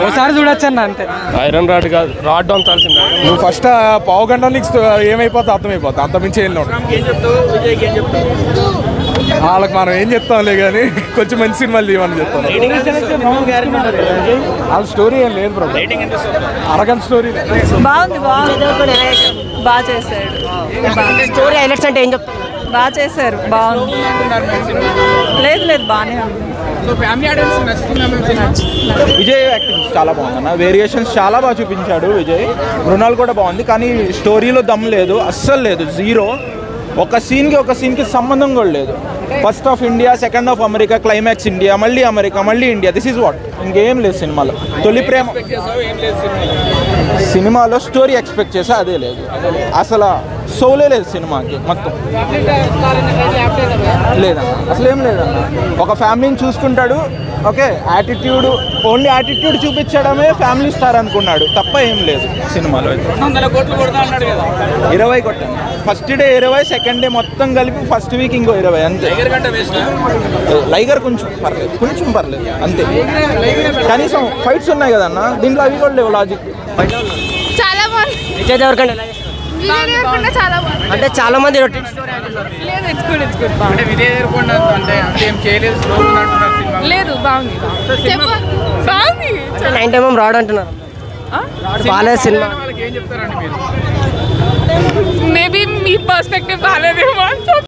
ఒకసారి చూడొచ్చు అన్న అంతే. ఐరన్ రాడ్ కాదు, రాడ్ అంతాల్సిందే. నువ్వు ఫస్ట్ పావు గంట నీకు ఏమైపోతా అర్థమైపోతా, అంత మించి వెళ్ళినాడు. వాళ్ళకి మనం ఏం చెప్తాంలే కానీ కొంచెం మంచి సినిమాలు తీయమని చెప్తాను. వాళ్ళ స్టోరీ ఏం లేదు బ్రో, అరగంట స్టోరీ. బాగుంది, బాగా చేశాడు. స్టోరీ హైలైట్స్ అంటే ఏం చెప్తారు? బాగా చేశారు, బాగుంది. లేదు బాగానే ఉంది. విజయ్ యాక్టింగ్ చాలా బాగుందన్న, వేరియేషన్స్ చాలా బాగా చూపించాడు విజయ్. మృణాల్ కూడా బాగుంది, కానీ స్టోరీలో దమ్ లేదు, అస్సలు లేదు, జీరో. ఒక సీన్కి సంబంధం కూడా లేదు. First half India, second half America, climax India, మళ్ళీ అమెరికా, మళ్ళీ ఇండియా. దిస్ ఈజ్ వాట్, ఇంకేం లేదు సినిమాలో. తొలి ప్రేమ సినిమాలో స్టోరీ ఎక్స్పెక్ట్ చేసా, అదే లేదు అసలు. సోలే లేదు సినిమాకి మొత్తం, లేదన్న అసలు ఏం లేదన్న. ఒక ఫ్యామిలీని చూసుకుంటాడు, ఓకే, యాటిట్యూడ్, ఓన్లీ యాటిట్యూడ్ చూపించడమే ఫ్యామిలీ స్టార్ అనుకున్నాడు తప్ప ఏం లేదు సినిమాలో. 20 కొట్టాను, ఫస్ట్ డే 20, సెకండ్ డే మొత్తం కలిపి ఫస్ట్ వీక్ ఇంకో 20 అంతే. లైగర్ కొంచెం పర్లేదు అంతే. కనీసం ఫైట్స్ ఉన్నాయి కదన్న దీంట్లో, అవి కూడా లేవు లాజిక్. చాలా బాగుంది. విజయ్ దేవరకొండ చాలా బాగుంది. అంటే చాలా మంది లేదు, బాగుంది. 9 mm రాడ్ అంటున్నారు, బాగాలేదు సినిమా. మేబీ మీ పర్స్పెక్టివ్ బాగాలేదేమో.